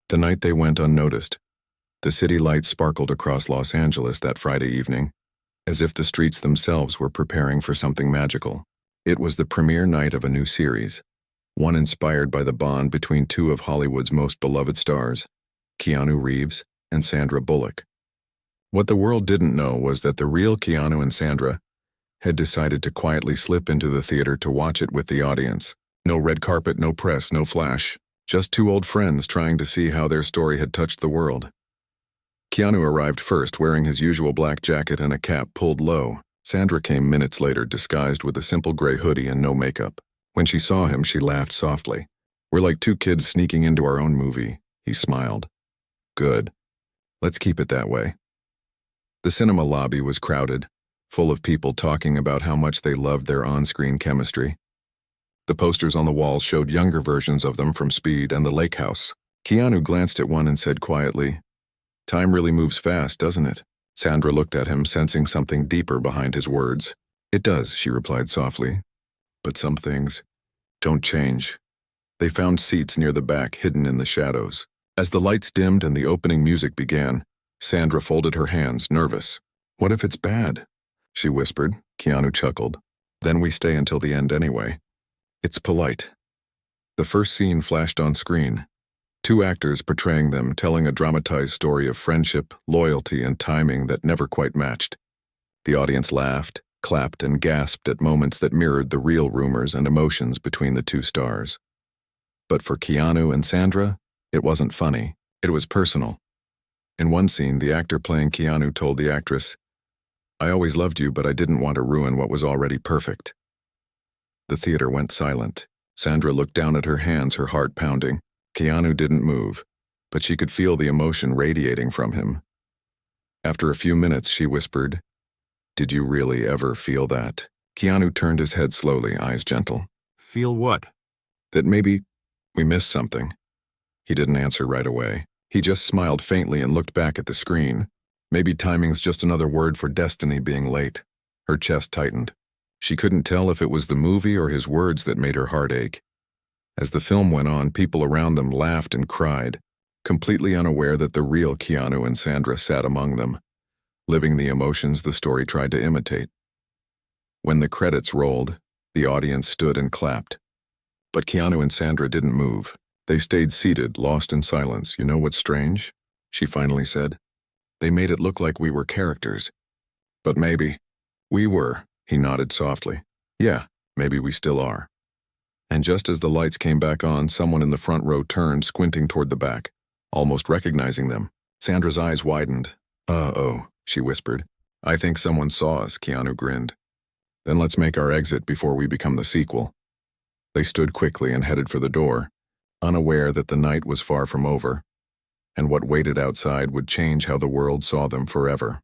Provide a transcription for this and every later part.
The night they went unnoticed. The city lights sparkled across Los Angeles that Friday evening, as if the streets themselves were preparing for something magical. It was the premiere night of a new series, one inspired by the bond between two of Hollywood's most beloved stars, Keanu Reeves and Sandra Bullock. What the world didn't know was that the real Keanu and Sandra had decided to quietly slip into the theater to watch it with the audience. No red carpet, no press, no flash. Just two old friends trying to see how their story had touched the world. Keanu arrived first, wearing his usual black jacket and a cap pulled low. Sandra came minutes later, disguised with a simple gray hoodie and no makeup. When she saw him, she laughed softly. "We're like two kids sneaking into our own movie," he smiled. "Good. Let's keep it that way." The cinema lobby was crowded, full of people talking about how much they loved their on-screen chemistry. The posters on the walls showed younger versions of them from Speed and The Lake House. Keanu glanced at one and said quietly, "Time really moves fast, doesn't it?" Sandra looked at him, sensing something deeper behind his words. "It does," she replied softly. "But some things don't change." They found seats near the back, hidden in the shadows. As the lights dimmed and the opening music began, Sandra folded her hands, nervous. "What if it's bad?" she whispered. Keanu chuckled. "Then we stay until the end anyway. It's polite." The first scene flashed on screen. Two actors portraying them, telling a dramatized story of friendship, loyalty, and timing that never quite matched. The audience laughed, clapped, and gasped at moments that mirrored the real rumors and emotions between the two stars. But for Keanu and Sandra, it wasn't funny. It was personal. In one scene, the actor playing Keanu told the actress, "I always loved you, but I didn't want to ruin what was already perfect." The theater went silent. Sandra looked down at her hands, her heart pounding. Keanu didn't move, but she could feel the emotion radiating from him. After a few minutes, she whispered, "Did you really ever feel that?" Keanu turned his head slowly, eyes gentle. Feel what? "That maybe we missed something." He didn't answer right away. He just smiled faintly and looked back at the screen. Maybe timing's just another word for destiny being late. Her chest tightened. She couldn't tell if it was the movie or his words that made her heart ache. As the film went on, people around them laughed and cried, completely unaware that the real Keanu and Sandra sat among them, living the emotions the story tried to imitate. When the credits rolled, the audience stood and clapped. But Keanu and Sandra didn't move. They stayed seated, lost in silence. "You know what's strange?" she finally said. "They made it look like we were characters. But maybe we were." He nodded softly. "Yeah, maybe we still are." And just as the lights came back on, someone in the front row turned, squinting toward the back, almost recognizing them. Sandra's eyes widened. "Uh-oh," she whispered. "I think someone saw us," Keanu grinned. "Then let's make our exit before we become the sequel." They stood quickly and headed for the door, unaware that the night was far from over, and what waited outside would change how the world saw them forever.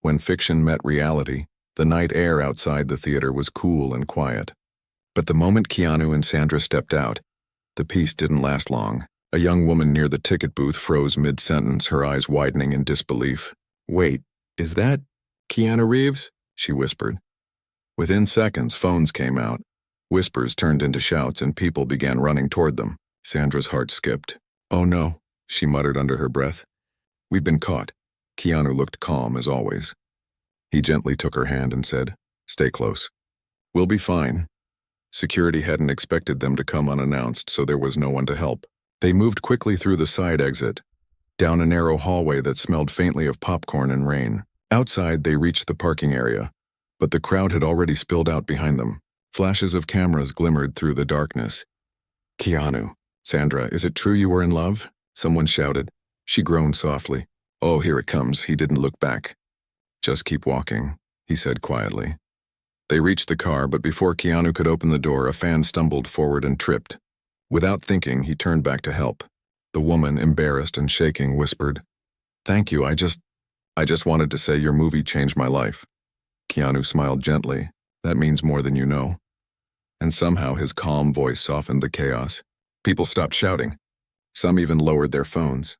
When fiction met reality, the night air outside the theater was cool and quiet. But the moment Keanu and Sandra stepped out, the peace didn't last long. A young woman near the ticket booth froze mid-sentence, her eyes widening in disbelief. "Wait, is that Keanu Reeves?" she whispered. Within seconds, phones came out. Whispers turned into shouts and people began running toward them. Sandra's heart skipped. "Oh no," she muttered under her breath. "We've been caught." Keanu looked calm as always. He gently took her hand and said, "Stay close. We'll be fine." Security hadn't expected them to come unannounced, so there was no one to help. They moved quickly through the side exit, down a narrow hallway that smelled faintly of popcorn and rain. Outside, they reached the parking area, but the crowd had already spilled out behind them. Flashes of cameras glimmered through the darkness. "Keanu, Sandra, is it true you were in love?" someone shouted. She groaned softly. "Oh, here it comes." He didn't look back. "Just keep walking," he said quietly. They reached the car, but before Keanu could open the door, a fan stumbled forward and tripped. Without thinking, he turned back to help. The woman, embarrassed and shaking, whispered, "Thank you, I just wanted to say your movie changed my life." Keanu smiled gently. "That means more than you know." And somehow his calm voice softened the chaos. People stopped shouting. Some even lowered their phones.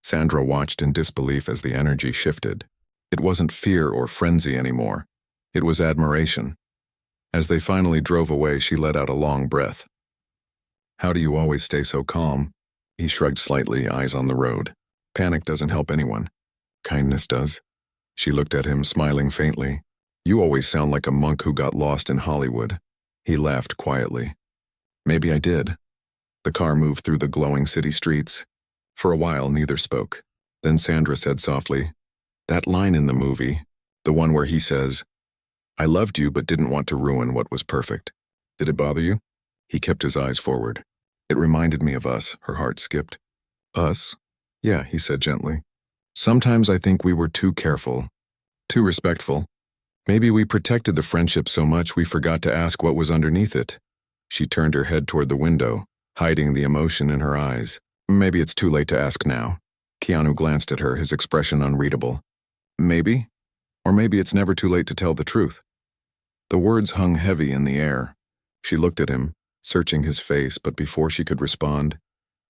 Sandra watched in disbelief as the energy shifted. It wasn't fear or frenzy anymore. It was admiration. As they finally drove away, she let out a long breath. "How do you always stay so calm?" He shrugged slightly, eyes on the road. Panic doesn't help anyone. Kindness does. She looked at him, smiling faintly. You always sound like a monk who got lost in Hollywood. He laughed quietly. Maybe I did. The car moved through the glowing city streets. For a while, neither spoke. Then Sandra said softly, that line in the movie, the one where he says, I loved you but didn't want to ruin what was perfect. Did it bother you? He kept his eyes forward. It reminded me of us, her heart skipped. Us? Yeah, he said gently. Sometimes I think we were too careful, too respectful. Maybe we protected the friendship so much we forgot to ask what was underneath it. She turned her head toward the window, hiding the emotion in her eyes. Maybe it's too late to ask now. Keanu glanced at her, his expression unreadable. Maybe? Or maybe it's never too late to tell the truth. The words hung heavy in the air. She looked at him, searching his face, but before she could respond,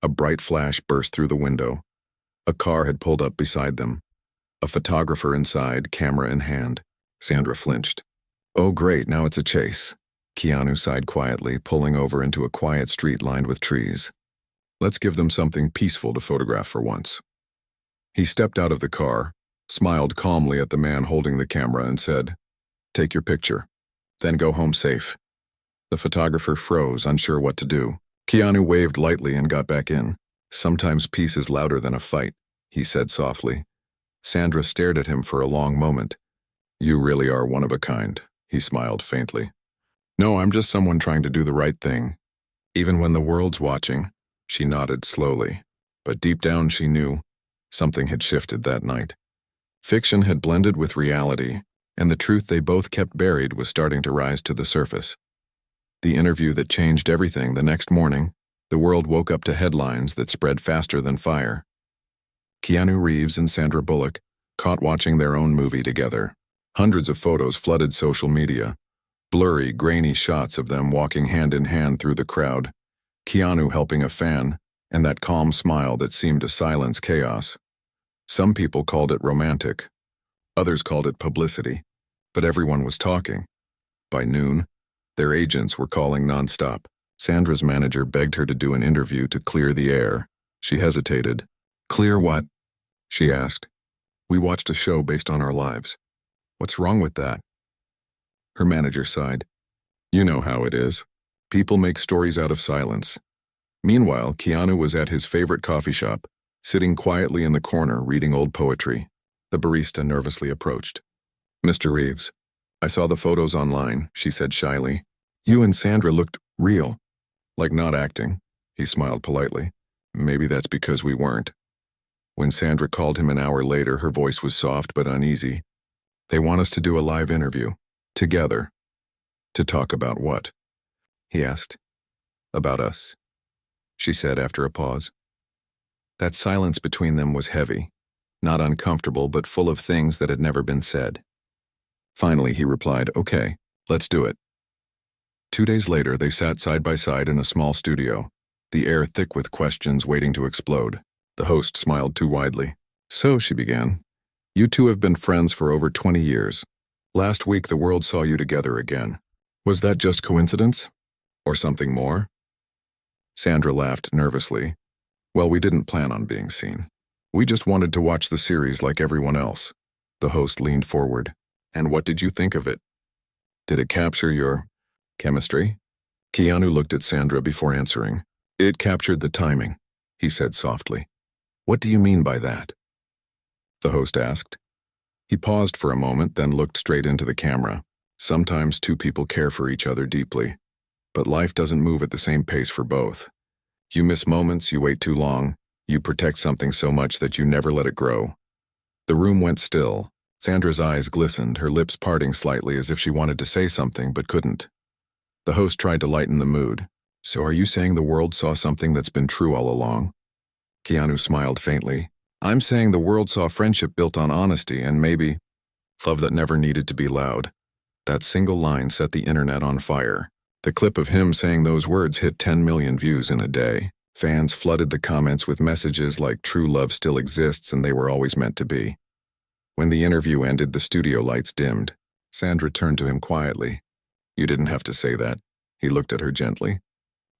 a bright flash burst through the window. A car had pulled up beside them. A photographer inside, camera in hand. Sandra flinched. Oh great, now it's a chase. Keanu sighed quietly, pulling over into a quiet street lined with trees. Let's give them something peaceful to photograph for once. He stepped out of the car, smiled calmly at the man holding the camera and said, take your picture, then go home safe. The photographer froze, unsure what to do. Keanu waved lightly and got back in. Sometimes peace is louder than a fight, he said softly. Sandra stared at him for a long moment. You really are one of a kind, he smiled faintly. No, I'm just someone trying to do the right thing. Even when the world's watching, she nodded slowly. But deep down she knew something had shifted that night. Fiction had blended with reality, and the truth they both kept buried was starting to rise to the surface. The interview that changed everything. The next morning, the world woke up to headlines that spread faster than fire. Keanu Reeves and Sandra Bullock caught watching their own movie together. Hundreds of photos flooded social media. Blurry, grainy shots of them walking hand in hand through the crowd. Keanu helping a fan, and that calm smile that seemed to silence chaos. Some people called it romantic. Others called it publicity. But everyone was talking. By noon, their agents were calling nonstop. Sandra's manager begged her to do an interview to clear the air. She hesitated. Clear what? She asked. We watched a show based on our lives. What's wrong with that? Her manager sighed. You know how it is. People make stories out of silence. Meanwhile, Keanu was at his favorite coffee shop, sitting quietly in the corner reading old poetry. The barista nervously approached. Mr. Reeves, I saw the photos online, she said shyly. You and Sandra looked real. Like not acting. He smiled politely. Maybe that's because we weren't. When Sandra called him an hour later, her voice was soft but uneasy. They want us to do a live interview. Together. To talk about what? He asked. About us, she said after a pause. That silence between them was heavy, not uncomfortable but full of things that had never been said. Finally, he replied, okay, let's do it. 2 days later, they sat side by side in a small studio, the air thick with questions waiting to explode. The host smiled too widely. So, she began, you two have been friends for over 20 years. Last week, the world saw you together again. Was that just coincidence? Or something more? Sandra laughed nervously. Well, we didn't plan on being seen. We just wanted to watch the series like everyone else. The host leaned forward. And what did you think of it? Did it capture your chemistry? Keanu looked at Sandra before answering. It captured the timing, he said softly. What do you mean by that? The host asked. He paused for a moment, then looked straight into the camera. Sometimes two people care for each other deeply, but life doesn't move at the same pace for both. You miss moments, you wait too long, you protect something so much that you never let it grow. The room went still. Sandra's eyes glistened, her lips parting slightly as if she wanted to say something but couldn't. The host tried to lighten the mood. So are you saying the world saw something that's been true all along? Keanu smiled faintly. I'm saying the world saw friendship built on honesty and maybe love that never needed to be loud. That single line set the internet on fire. The clip of him saying those words hit 10 million views in a day. Fans flooded the comments with messages like true love still exists and they were always meant to be. When the interview ended, the studio lights dimmed. Sandra turned to him quietly. You didn't have to say that. He looked at her gently.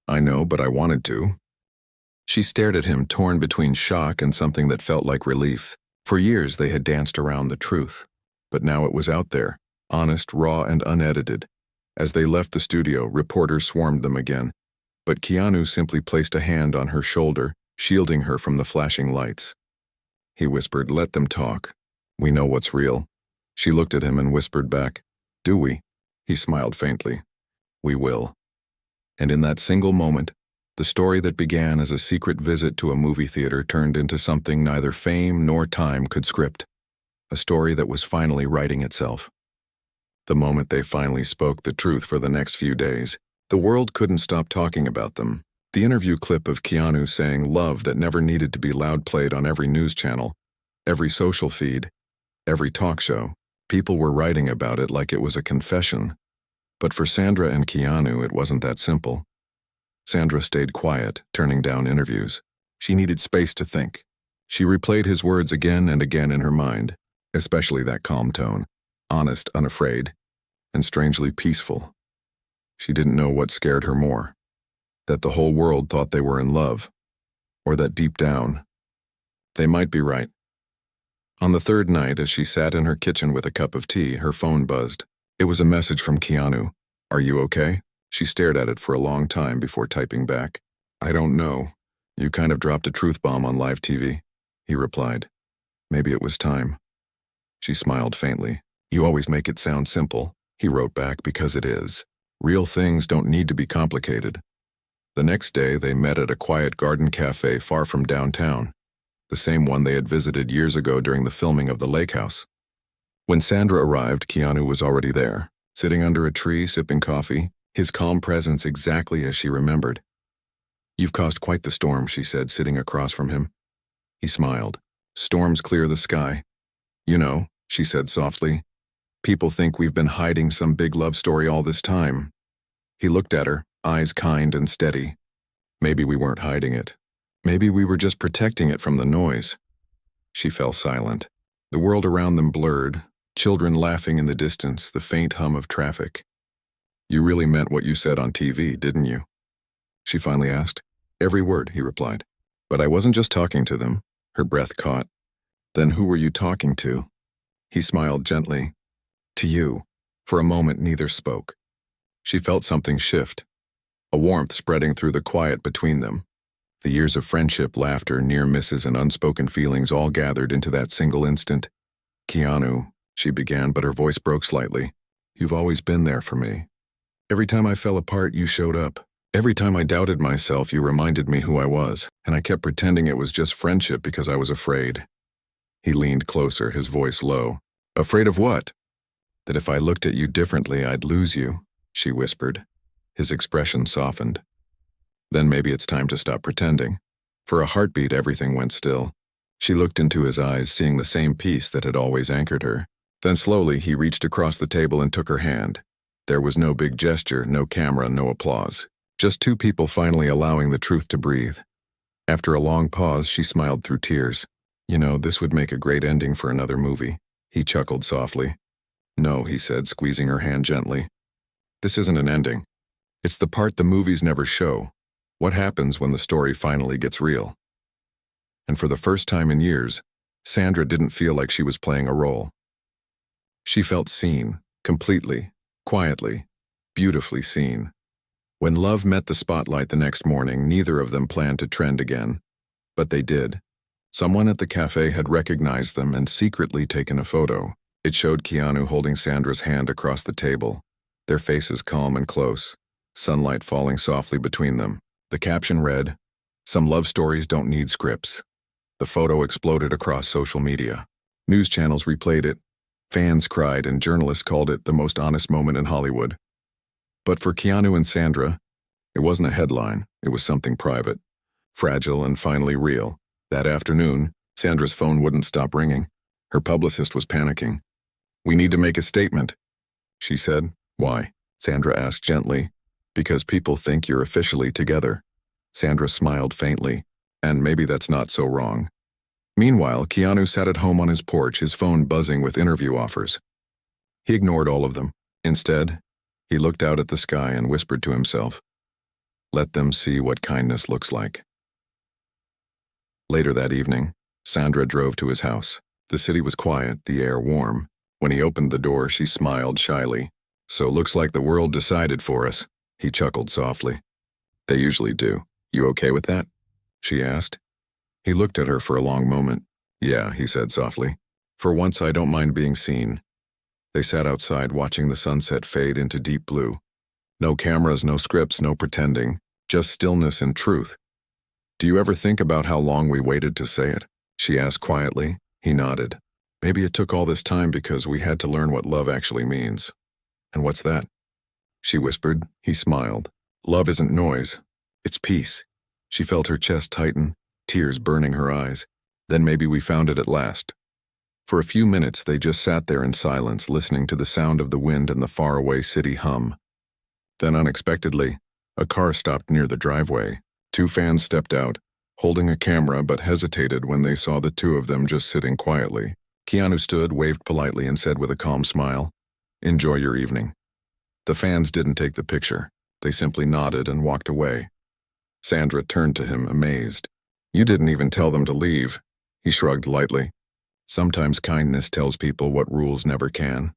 I know, but I wanted to. She stared at him, torn between shock and something that felt like relief. For years they had danced around the truth, but now it was out there, honest, raw, and unedited. As they left the studio, reporters swarmed them again, but Keanu simply placed a hand on her shoulder, shielding her from the flashing lights. He whispered, "Let them talk. We know what's real." She looked at him and whispered back, "Do we?" He smiled faintly. "We will." And in that single moment, the story that began as a secret visit to a movie theater turned into something neither fame nor time could script. A story that was finally writing itself. The moment they finally spoke the truth for the next few days, the world couldn't stop talking about them. The interview clip of Keanu saying love that never needed to be loud played on every news channel, every social feed, every talk show. People were writing about it like it was a confession. But for Sandra and Keanu, it wasn't that simple. Sandra stayed quiet, turning down interviews. She needed space to think. She replayed his words again and again in her mind, especially that calm tone, honest, unafraid, and strangely peaceful. She didn't know what scared her more, that the whole world thought they were in love, or that deep down, they might be right. On the third night, as she sat in her kitchen with a cup of tea, her phone buzzed. It was a message from Keanu. "Are you okay?" She stared at it for a long time before typing back. "I don't know. You kind of dropped a truth bomb on live TV." He replied. "Maybe it was time." She smiled faintly. "You always make it sound simple." He wrote back, "Because it is. Real things don't need to be complicated." The next day, they met at a quiet garden cafe far from downtown, the same one they had visited years ago during the filming of The Lake House. When Sandra arrived, Keanu was already there, sitting under a tree, sipping coffee, his calm presence exactly as she remembered. "You've caused quite the storm," she said, sitting across from him. He smiled. "Storms clear the sky. You know," she said softly, "people think we've been hiding some big love story all this time." He looked at her, eyes kind and steady. "Maybe we weren't hiding it. Maybe we were just protecting it from the noise." She fell silent. The world around them blurred, children laughing in the distance, the faint hum of traffic. "You really meant what you said on TV, didn't you?" she finally asked. "Every word," he replied. "But I wasn't just talking to them." Her breath caught. "Then who were you talking to?" He smiled gently. "To you." For a moment, neither spoke. She felt something shift, a warmth spreading through the quiet between them. The years of friendship, laughter, near misses, and unspoken feelings all gathered into that single instant. "Keanu," she began, but her voice broke slightly. "You've always been there for me. Every time I fell apart, you showed up. Every time I doubted myself, you reminded me who I was, and I kept pretending it was just friendship because I was afraid." He leaned closer, his voice low. "Afraid of what?" "That if I looked at you differently, I'd lose you," she whispered. His expression softened. "Then maybe it's time to stop pretending." For a heartbeat, everything went still. She looked into his eyes, seeing the same peace that had always anchored her. Then slowly, he reached across the table and took her hand. There was no big gesture, no camera, no applause. Just two people finally allowing the truth to breathe. After a long pause, she smiled through tears. "You know, this would make a great ending for another movie." He chuckled softly. "No," he said, squeezing her hand gently. "This isn't an ending. It's the part the movies never show. What happens when the story finally gets real?" And for the first time in years, Sandra didn't feel like she was playing a role. She felt seen, completely, quietly, beautifully seen. When love met the spotlight the next morning, neither of them planned to trend again. But they did. Someone at the cafe had recognized them and secretly taken a photo. It showed Keanu holding Sandra's hand across the table, their faces calm and close, sunlight falling softly between them. The caption read, "Some love stories don't need scripts." The photo exploded across social media. News channels replayed it, fans cried, and journalists called it the most honest moment in Hollywood. But for Keanu and Sandra, it wasn't a headline, it was something private, fragile and finally real. That afternoon, Sandra's phone wouldn't stop ringing. Her publicist was panicking. "We need to make a statement," she said. "Why?" Sandra asked gently. "Because people think you're officially together." Sandra smiled faintly, and maybe that's not so wrong. Meanwhile, Keanu sat at home on his porch, his phone buzzing with interview offers. He ignored all of them. Instead, he looked out at the sky and whispered to himself, "Let them see what kindness looks like." Later that evening, Sandra drove to his house. The city was quiet, the air warm. When he opened the door, she smiled shyly. "So looks like the world decided for us," he chuckled softly. "They usually do. You okay with that?" she asked. He looked at her for a long moment. "Yeah," he said softly. "For once I don't mind being seen." They sat outside watching the sunset fade into deep blue. No cameras, no scripts, no pretending, just stillness and truth. "Do you ever think about how long we waited to say it?" she asked quietly. He nodded. "Maybe it took all this time because we had to learn what love actually means." "And what's that?" she whispered. He smiled. "Love isn't noise. It's peace." She felt her chest tighten, tears burning her eyes. "Then maybe we found it at last." For a few minutes they just sat there in silence, listening to the sound of the wind and the faraway city hum. Then unexpectedly, a car stopped near the driveway. Two fans stepped out, holding a camera, but hesitated when they saw the two of them just sitting quietly. Keanu stood, waved politely, and said with a calm smile, "Enjoy your evening." The fans didn't take the picture. They simply nodded and walked away. Sandra turned to him, amazed. "You didn't even tell them to leave." He shrugged lightly. "Sometimes kindness tells people what rules never can."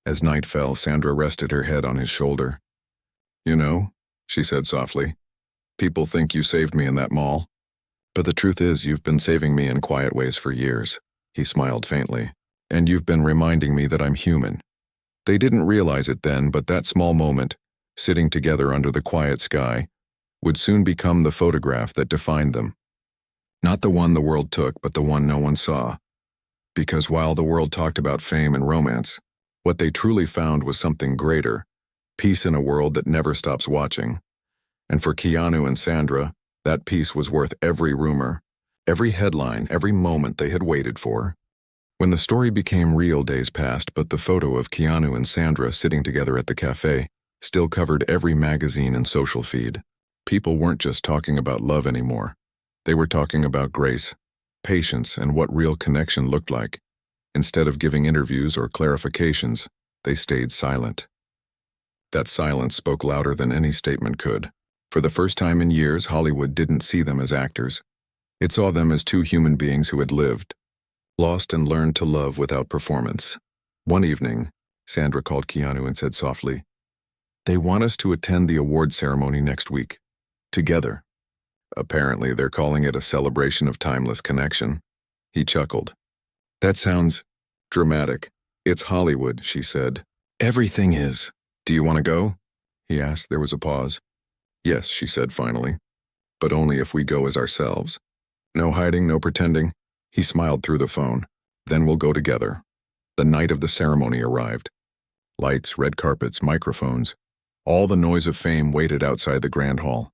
As night fell, Sandra rested her head on his shoulder. "You know," she said softly, "people think you saved me in that mall. But the truth is you've been saving me in quiet ways for years." He smiled faintly. "And you've been reminding me that I'm human." They didn't realize it then, but that small moment, sitting together under the quiet sky, would soon become the photograph that defined them. Not the one the world took, but the one no one saw. Because while the world talked about fame and romance, what they truly found was something greater, peace in a world that never stops watching. And for Keanu and Sandra, that peace was worth every rumor, every headline, every moment they had waited for. When the story became real, days passed, but the photo of Keanu and Sandra sitting together at the cafe still covered every magazine and social feed. People weren't just talking about love anymore. They were talking about grace, patience, and what real connection looked like. Instead of giving interviews or clarifications, they stayed silent. That silence spoke louder than any statement could. For the first time in years, Hollywood didn't see them as actors. It saw them as two human beings who had lived, lost, and learned to love without performance. One evening, Sandra called Keanu and said softly, "They want us to attend the award ceremony next week. Together." Apparently, they're calling it a celebration of timeless connection. He chuckled. "That sounds dramatic." "It's Hollywood," she said. "Everything is." "Do you want to go?" he asked. There was a pause. "Yes," she said finally. "But only if we go as ourselves. No hiding, no pretending." He smiled through the phone. "Then we'll go together." The night of the ceremony arrived. Lights, red carpets, microphones. All the noise of fame waited outside the grand hall.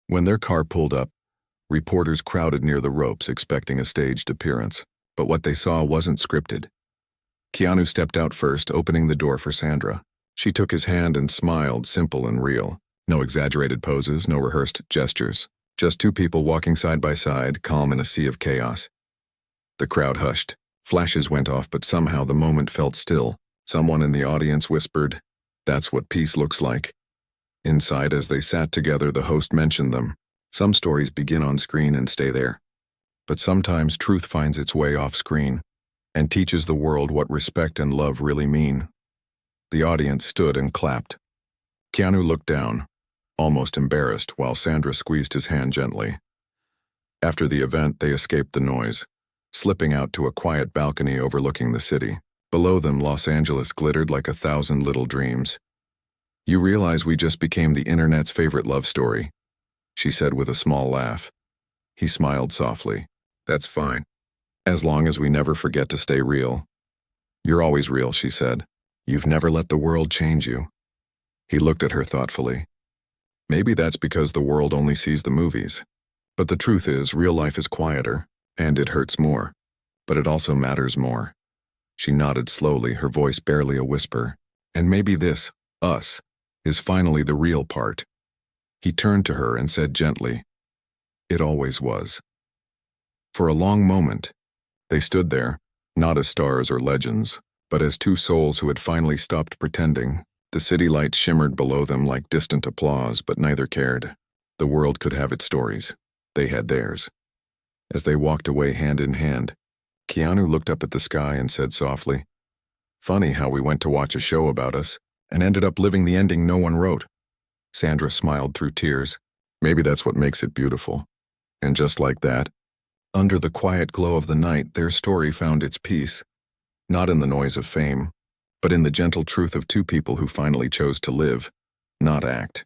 When their car pulled up, reporters crowded near the ropes expecting a staged appearance. But what they saw wasn't scripted. Keanu stepped out first, opening the door for Sandra. She took his hand and smiled, simple and real. No exaggerated poses, no rehearsed gestures. Just two people walking side by side, calm in a sea of chaos. The crowd hushed. Flashes went off, but somehow the moment felt still. Someone in the audience whispered, "That's what peace looks like." Inside, as they sat together, the host mentioned them. Some stories begin on screen and stay there. But sometimes truth finds its way off screen and teaches the world what respect and love really mean. The audience stood and clapped. Keanu looked down, almost embarrassed, while Sandra squeezed his hand gently. After the event, they escaped the noise, slipping out to a quiet balcony overlooking the city. Below them, Los Angeles glittered like 1,000 little dreams. "You realize we just became the internet's favorite love story," she said with a small laugh. He smiled softly. "That's fine, as long as we never forget to stay real." "You're always real," she said. "You've never let the world change you." He looked at her thoughtfully. "Maybe that's because the world only sees the movies. But the truth is, real life is quieter, and it hurts more. But it also matters more." She nodded slowly, her voice barely a whisper. "And maybe this, us, is finally the real part." He turned to her and said gently, "It always was." For a long moment, they stood there, not as stars or legends, but as two souls who had finally stopped pretending. The city lights shimmered below them like distant applause, but neither cared. The world could have its stories. They had theirs. As they walked away hand in hand, Keanu looked up at the sky and said softly, "Funny how we went to watch a show about us and ended up living the ending no one wrote." Sandra smiled through tears. "Maybe that's what makes it beautiful." And just like that, under the quiet glow of the night, their story found its peace. Not in the noise of fame, but in the gentle truth of two people who finally chose to live, not act.